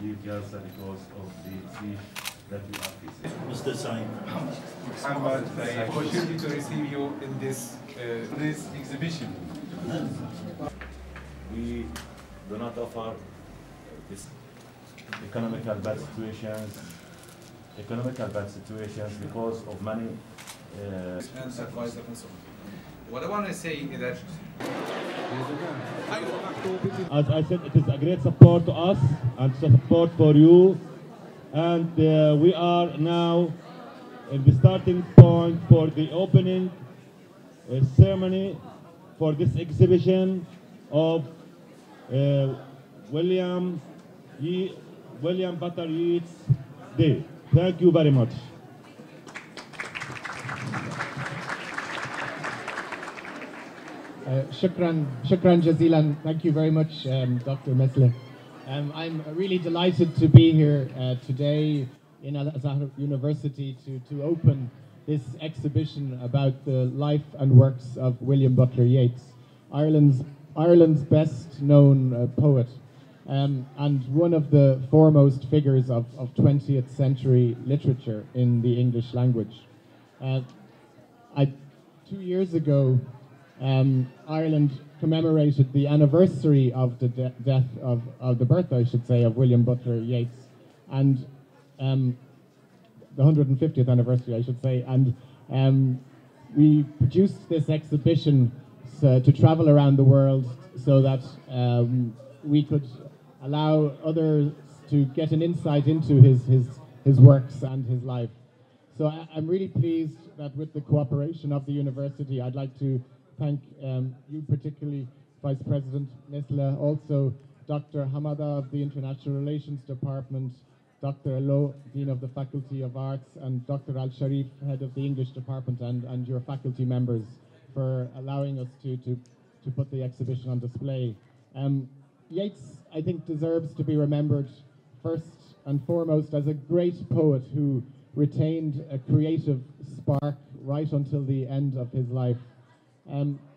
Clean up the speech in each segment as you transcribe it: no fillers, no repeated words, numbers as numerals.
leave Gaza because of the siege that we are facing. Mr. Saeed. Muhammad, the opportunity to receive you in this exhibition. We do not offer this economical bad situations because of many and advisor and so on. What I want to say is that as I said, it is a great support to us and support for you, and we are now in the starting point for the opening ceremony for this exhibition of William Butler Yeats Day. Thank you very much. Shukran jazilan. Thank you very much, Dr. Mesle. I'm really delighted to be here today in Al-Azhar University to open this exhibition about the life and works of William Butler Yeats, Ireland's best known poet, and one of the foremost figures of 20th century literature in the English language. 2 years ago, Ireland commemorated the anniversary of the death of the birth, I should say, of William Butler Yeats, and the 150th anniversary, I should say, and we produced this exhibition to travel around the world so that we could allow others to get an insight into his works and his life. So I'm really pleased that with the cooperation of the university, I'd like to thank you particularly, Vice President Nisla, also Dr. Hamada of the International Relations Department, Dr. Alo, Dean of the Faculty of Arts, and Dr. Al-Sharif, Head of the English Department, and your faculty members for allowing us to put the exhibition on display. Yeats, I think, deserves to be remembered first and foremost as a great poet who retained a creative spark right until the end of his life.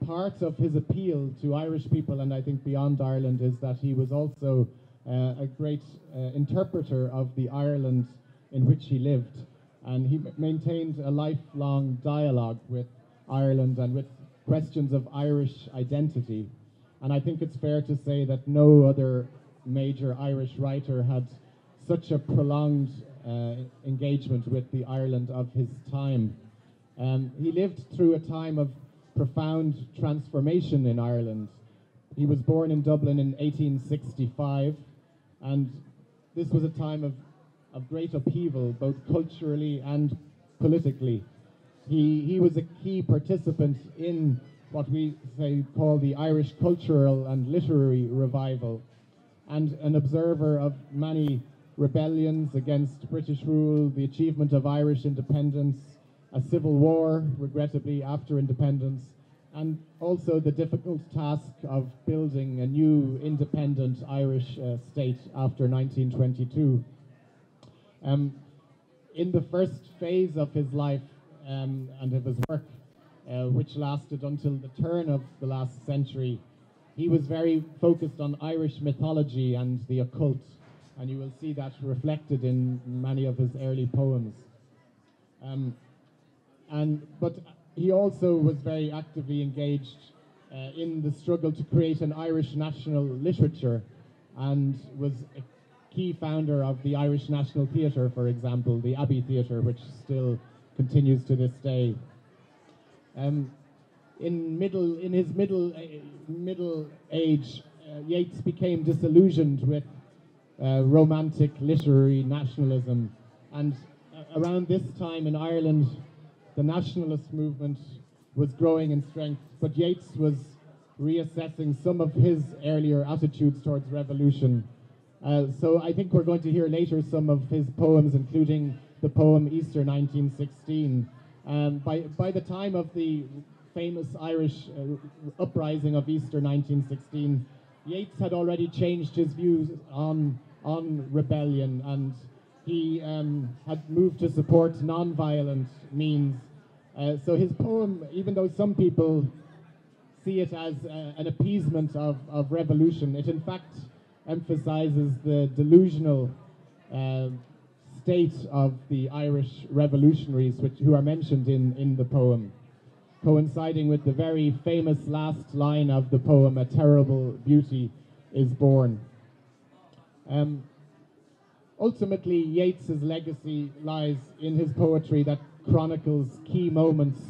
Part of his appeal to Irish people, and I think beyond Ireland, is that he was also a great interpreter of the Ireland in which he lived, and he maintained a lifelong dialogue with Ireland and with questions of Irish identity. And I think it's fair to say that no other major Irish writer had such a prolonged engagement with the Ireland of his time. He lived through a time of profound transformation in Ireland. He was born in Dublin in 1865, and this was a time of great upheaval, both culturally and politically. He was a key participant in what we call the Irish cultural and literary revival, and an observer of many rebellions against British rule, the achievement of Irish independence, a civil war, regrettably, after independence, and also the difficult task of building a new independent Irish state after 1922. In the first phase of his life and of his work, which lasted until the turn of the last century, he was very focused on Irish mythology and the occult, and you will see that reflected in many of his early poems. But he also was very actively engaged in the struggle to create an Irish national literature, and was a key founder of the Irish National Theatre, for example, the Abbey Theatre, which still continues to this day. In his middle age, Yeats became disillusioned with romantic literary nationalism, and around this time in Ireland, the nationalist movement was growing in strength, but Yeats was reassessing some of his earlier attitudes towards revolution. So I think we're going to hear later some of his poems, including the poem Easter 1916. By the time of the famous Irish uprising of Easter 1916, Yeats had already changed his views on rebellion, and he had moved to support non-violent means. So his poem, even though some people see it as an appeasement of revolution, it in fact emphasizes the delusional state of the Irish revolutionaries who are mentioned in the poem, coinciding with the very famous last line of the poem, "A terrible beauty is born." Ultimately, Yeats's legacy lies in his poetry that chronicles key moments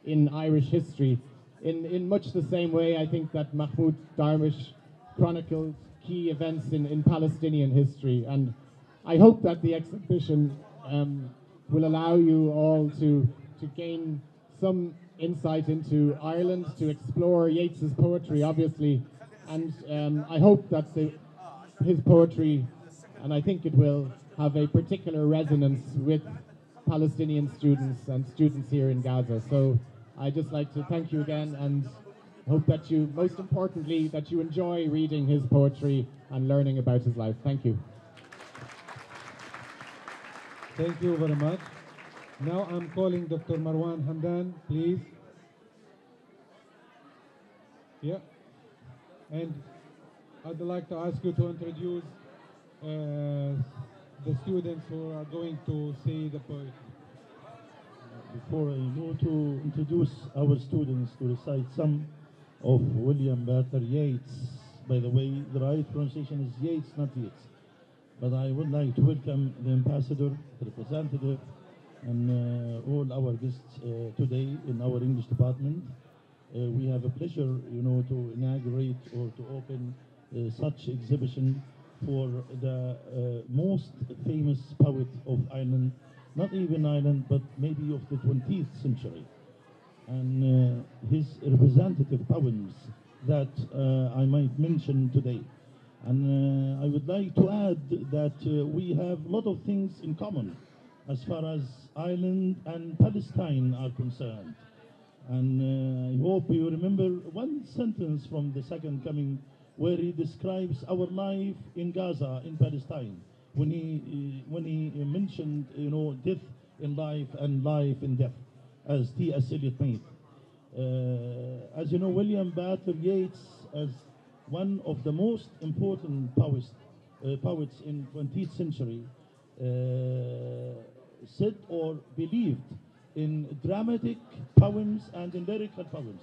in Irish history. In much the same way, I think that Mahmoud Darwish chronicles key events in Palestinian history. And I hope that the exhibition will allow you all to gain some insight into Ireland, to explore Yeats's poetry, obviously. And I hope that his poetry, and I think it will, have a particular resonance with Palestinian students and students here in Gaza. So I'd just like to thank you again, and hope that you, most importantly, that you enjoy reading his poetry and learning about his life. Thank you. Thank you very much. Now I'm calling Dr. Marwan Hamdan, please. Yeah. And I'd like to ask you to introduce the students who are going to see the poetry. Before I go to introduce our students to recite some of William Butler Yeats, by the way, the right pronunciation is Yeats, not Yeats. But I would like to welcome the ambassador, the representative, and all our guests today in our English department. We have a pleasure, to inaugurate or to open such exhibition for the most famous poet of Ireland, not even Ireland, but maybe of the 20th century. And his representative poems that I might mention today. And I would like to add that we have a lot of things in common as far as Ireland and Palestine are concerned. And I hope you remember one sentence from the Second Coming where he describes our life in Gaza, in Palestine, when he mentioned, death in life and life in death, as T.S. Eliot made. As you know, William Butler Yeats, as one of the most important poets in 20th century, said or believed in dramatic poems and in lyrical poems.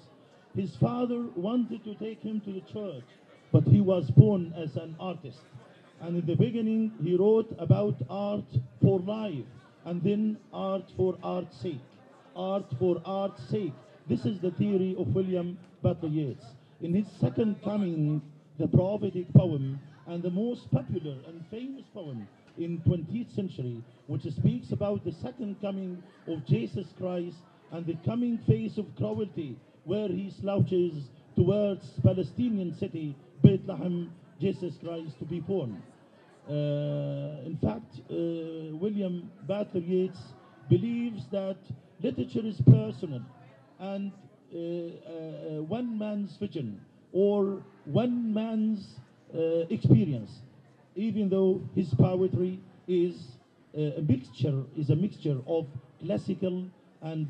His father wanted to take him to the church, but he was born as an artist. And in the beginning, he wrote about art for life, and then art for art's sake. Art for art's sake. This is the theory of William Butler Yeats. In his Second Coming, the prophetic poem, and the most popular and famous poem in 20th century, which speaks about the second coming of Jesus Christ and the coming phase of cruelty, where he slouches towards Palestinian city, Bethlehem, Jesus Christ to be born. In fact, William Butler Yeats believes that literature is personal and one man's vision or one man's experience, even though his poetry is a mixture of classical and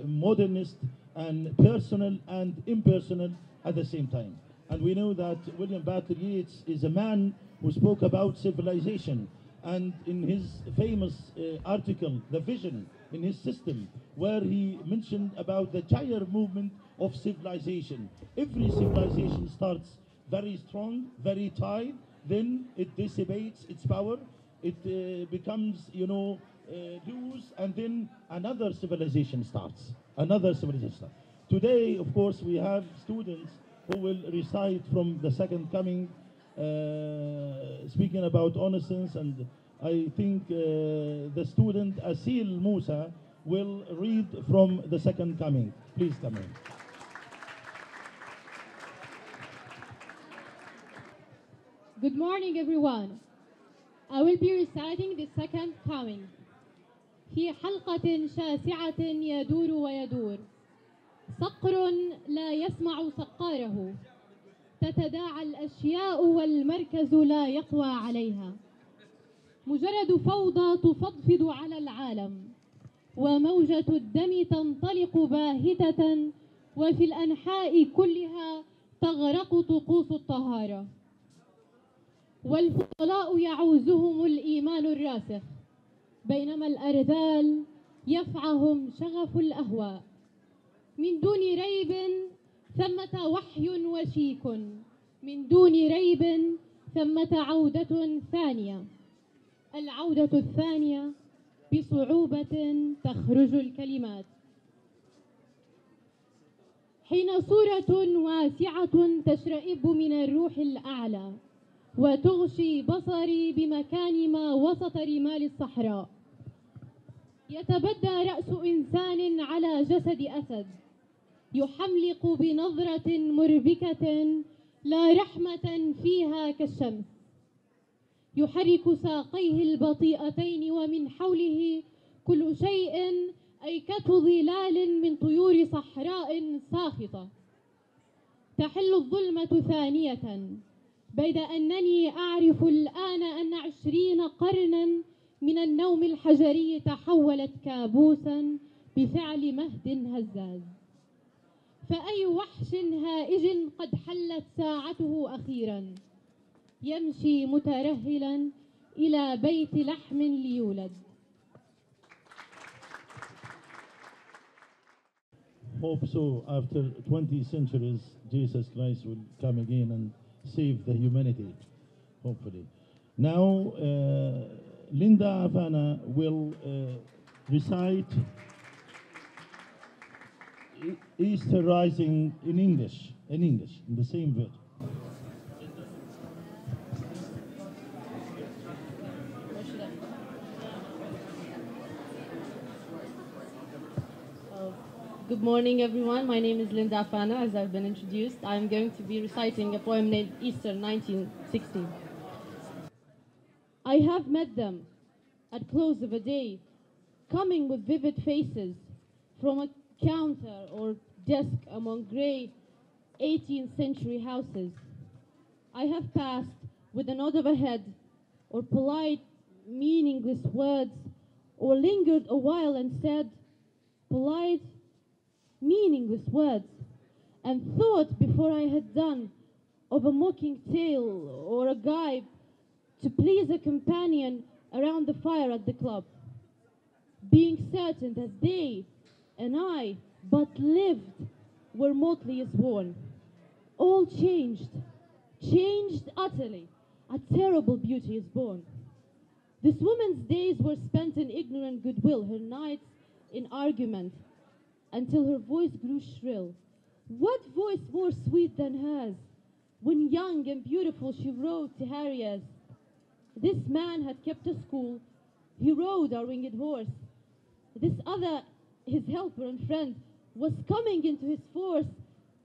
modernist and personal and impersonal at the same time. And we know that William Butler Yeats is a man who spoke about civilization, and in his famous article, The Vision, in his system, where he mentioned about the gyre movement of civilization. Every civilization starts very strong, very tight, then it dissipates its power, it becomes, loose, and then another civilization starts. Today, of course, we have students who will recite from the Second Coming, speaking about innocence, and I think the student Asil Musa will read from the Second Coming. Please come in. Good morning, everyone. I will be reciting the Second Coming. في حلقة شاسعة يدور ويدور، صقر لا يسمع صقاره، تتداعى الأشياء والمركز لا يقوى عليها، مجرد فوضى تفضفض على العالم، وموجة الدم تنطلق باهتة، وفي الأنحاء كلها تغرق طقوس الطهارة. والفضلاء يعوزهم الإيمان الراسخ، بينما الأرذال يفعهم شغف الأهواء. من دون ريب ثمة وحي وشيك، من دون ريب ثمة عودة ثانية. العودة الثانية بصعوبة تخرج الكلمات. حين صورة واسعة تشرئب من الروح الأعلى وتغشي بصري بمكان ما وسط رمال الصحراء، يتبدى رأس إنسان على جسد أسد، يحملق بنظرة مربكة لا رحمة فيها كالشمس، يحرك ساقيه البطيئتين ومن حوله كل شيء أيكة ظلال من طيور صحراء ساخطة. تحل الظلمة ثانية، بيد أنني أعرف الآن أن 20 قرنا من النوم الحجري تحولت كابوسا بفعل مهد هزاز. فأي وحش هائج قد حلت ساعته أخيرا، يمشي مترهلا إلى بيت لحم ليولد. Hope so, after 20 centuries, Jesus Christ will come again and save the humanity, hopefully. Now, Linda Afana will recite Easter Rising in English, in the same verse. Good morning, everyone. My name is Linda Afana, as I've been introduced. I'm going to be reciting a poem named Easter 1916. I have met them at close of a day, coming with vivid faces from a counter or desk among grey 18th century houses. I have passed with a nod of a head or polite, meaningless words, or lingered a while and said polite, meaningless words, and thought before I had done of a mocking tale or a gibe to please a companion around the fire at the club, being certain that they and I but lived where motley is worn. All changed utterly. A terrible beauty is born. This woman's days were spent in ignorant goodwill, her nights in argument, until her voice grew shrill. What voice more sweet than hers? When young and beautiful she rode to Harriers. This man had kept a school, he rode our winged horse. This other, his helper and friend, was coming into his force.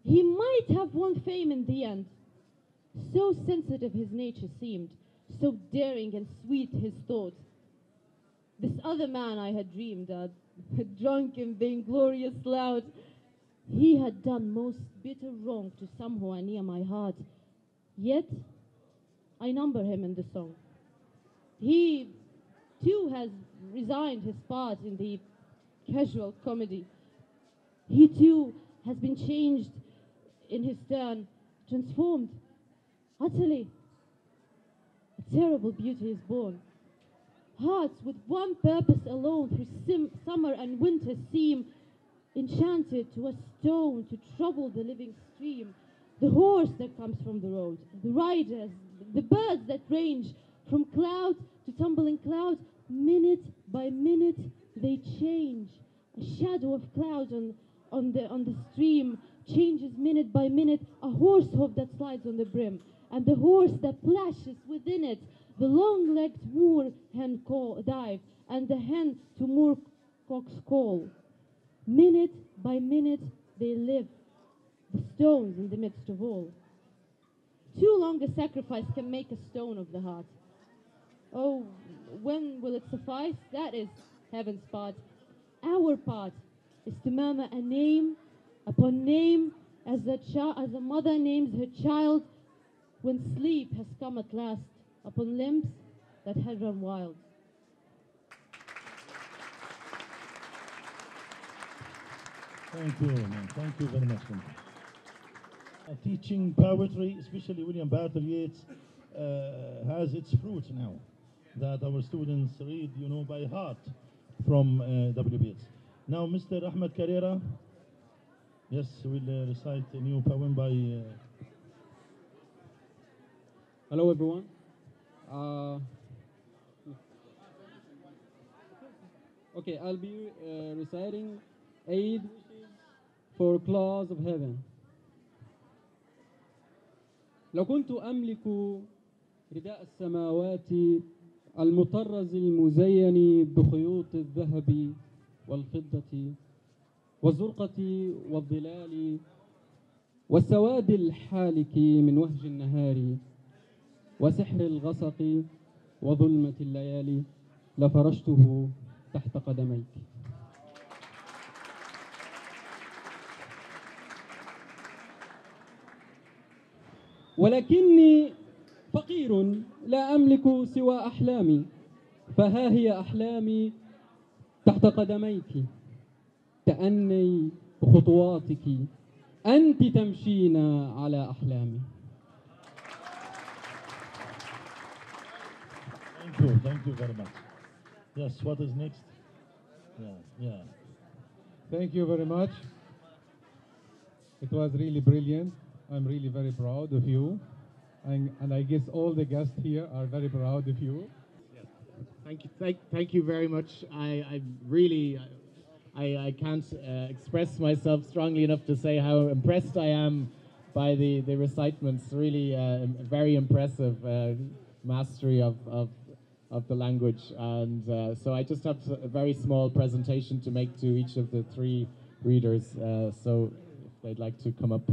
He might have won fame in the end. So sensitive his nature seemed, so daring and sweet his thought. This other man I had dreamed of, drunk and vainglorious loud, he had done most bitter wrong to some who are near my heart. Yet I number him in the song. He too has resigned his part in the casual comedy. He too has been changed in his turn, transformed utterly. A terrible beauty is born. Hearts with one purpose alone through summer and winter seem enchanted to a stone to trouble the living stream. The horse that comes from the road, the riders, the birds that range from cloud to tumbling cloud, minute by minute they change. A shadow of cloud on the stream changes minute by minute. A horse hoof that slides on the brim, and the horse that plashes within it. The long-legged moor hen dive, and the hen to moor cock's call. Minute by minute they live, the stones in the midst of all. Too long a sacrifice can make a stone of the heart. Oh, when will it suffice? That is heaven's part. Our part is to murmur a name upon name as a mother names her child when sleep has come at last upon limbs that had run wild. Thank you, man. Thank you very much. Teaching poetry, especially William Butler Yeats, has its fruits now, that our students read, by heart from WBS. Now, Mr. Ahmed Carrera, yes, will recite a new poem by... Hello, everyone. Okay, I'll be reciting 8 wishes for claws of heaven. لو كنت أملك رداء السماوات المطرز المزين بخيوط الذهب والفضة والزرقة والظلال والسواد الحالك من وهج النهار وسحر الغسق وظلمة الليالي لفرشته تحت قدميك. ولكني فقير لا أملك سوى أحلامي، فها هي أحلامي تحت قدميك. تأني بخطواتك، أنت تمشين على أحلامي. Thank you very much. Yes, what is next? Yeah. Thank you very much. It was really brilliant. I'm really very proud of you. And I guess all the guests here are very proud of you. Thank you very much. I really can't express myself strongly enough to say how impressed I am by the recitements. Really very impressive mastery of the language. And so I just have a very small presentation to make to each of the 3 readers. So if they'd like to come up.